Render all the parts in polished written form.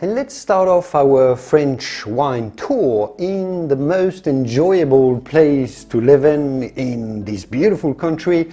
And let's start off our French wine tour in the most enjoyable place to live in this beautiful country,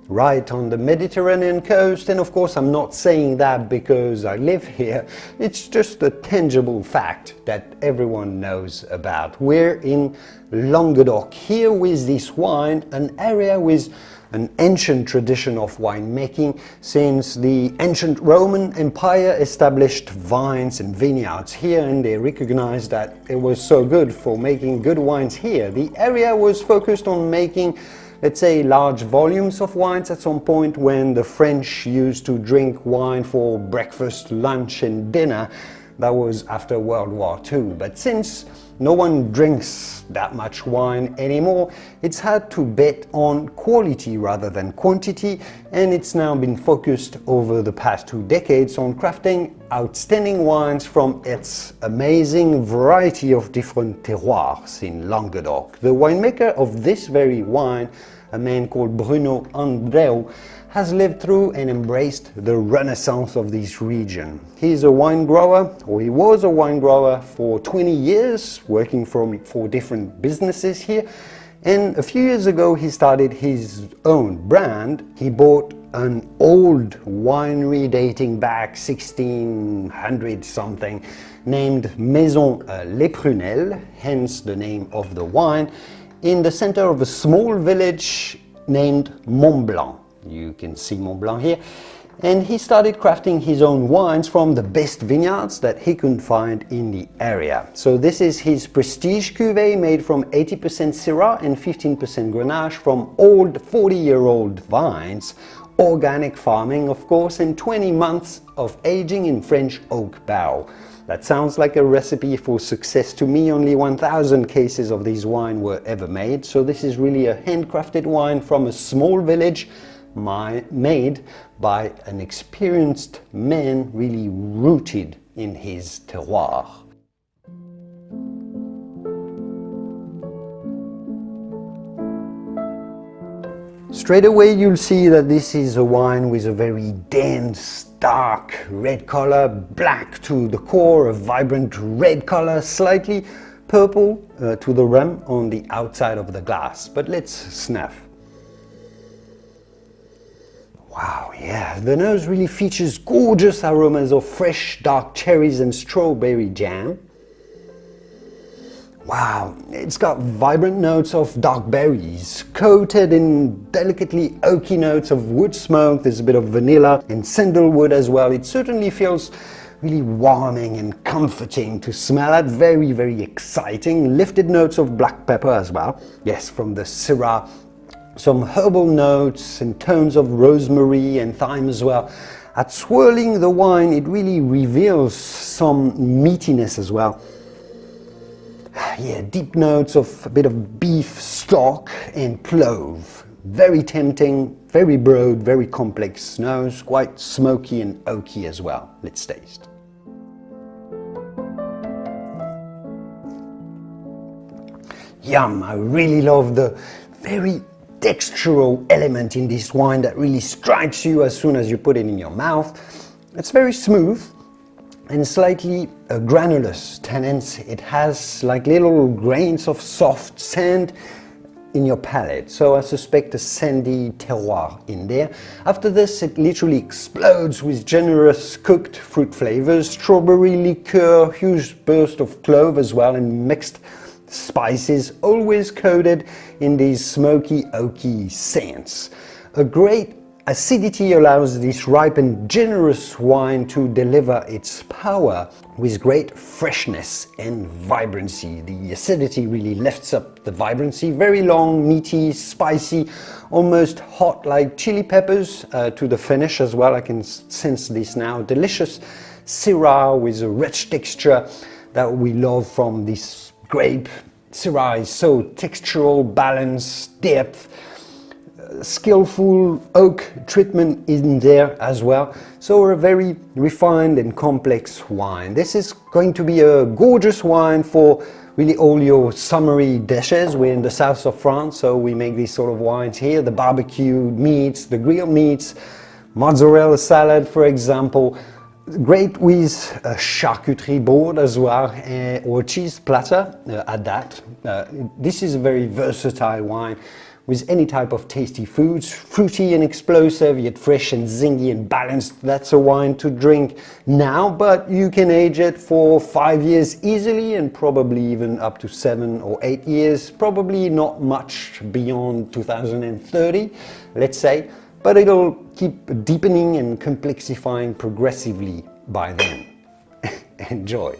right on the Mediterranean coast. And of course, I'm not saying that because I live here. It's just a tangible fact that everyone knows about. We're in Languedoc, here with this wine, an area with an ancient tradition of winemaking. Since the ancient Roman Empire established vines and vineyards here, and they recognized that it was so good for making good wines here. The area was focused on making, let's say, large volumes of wines at some point when the French used to drink wine for breakfast, lunch and dinner. That was after World War II. But since no one drinks that much wine anymore, it's had to bet on quality rather than quantity, and it's now been focused over the past 2 decades on crafting outstanding wines from its amazing variety of different terroirs in Languedoc. The winemaker of this very wine, a man called Bruno Andreu, has lived through and embraced the renaissance of this region. He's a wine grower, or he was a wine grower for 20 years, working for different businesses here. And a few years ago, he started his own brand. He bought an old winery dating back 1600 something, named Maison Les Prunelles, hence the name of the wine, in the center of a small village named Montblanc. You can see Montblanc here. And he started crafting his own wines from the best vineyards that he could find in the area. So this is his Prestige cuvée, made from 80% Syrah and 15% Grenache from old 40-year-old vines, organic farming of course, and 20 months of aging in French oak barrel. That sounds like a recipe for success to me. Only 1,000 cases of this wine were ever made. So this is really a handcrafted wine from a small village, made by an experienced man really rooted in his terroir. Straight away you'll see that this is a wine with a very dense, dark red color, black to the core, a vibrant red color, slightly purple to the rim on the outside of the glass. But let's sniff. Wow, yeah, the nose really features gorgeous aromas of fresh dark cherries and strawberry jam. Wow, it's got vibrant notes of dark berries, coated in delicately oaky notes of wood smoke. There's a bit of vanilla and sandalwood as well. It certainly feels really warming and comforting to smell at. Very, very exciting. Lifted notes of black pepper as well. Yes, from the Syrah. Some herbal notes and tones of rosemary and thyme as well. At swirling the wine, it really reveals some meatiness as well. Yeah, deep notes of a bit of beef stock and clove. Very tempting, very broad, very complex nose, quite smoky and oaky as well. Let's taste. Yum! I really love the very textural element in this wine that really strikes you as soon as you put it in your mouth. It's very smooth and slightly granulous tannins. It has like little grains of soft sand in your palate, so I suspect a sandy terroir in there. After this, it literally explodes with generous cooked fruit flavors, strawberry liqueur, huge burst of clove as well, and mixed spices, always coated in these smoky, oaky scents. A great acidity allows this ripe and generous wine to deliver its power with great freshness and vibrancy. The acidity really lifts up the vibrancy. Very long, meaty, spicy, almost hot like chili peppers to the finish as well. I can sense this now. Delicious Syrah with a rich texture that we love from this grape. Syrah is so textural, balanced, depth, skillful oak treatment in there as well. So a very refined and complex wine. This is going to be a gorgeous wine for really all your summery dishes. We're in the south of France, so we make these sort of wines here. The barbecued meats, the grilled meats, mozzarella salad, for example. Great with a charcuterie board as well, or a cheese platter at that. This is a very versatile wine with any type of tasty foods, fruity and explosive, yet fresh and zingy and balanced. That's a wine to drink now, but you can age it for 5 years easily and probably even up to 7 or 8 years, probably not much beyond 2030, let's say, but it'll keep deepening and complexifying progressively by then. Enjoy!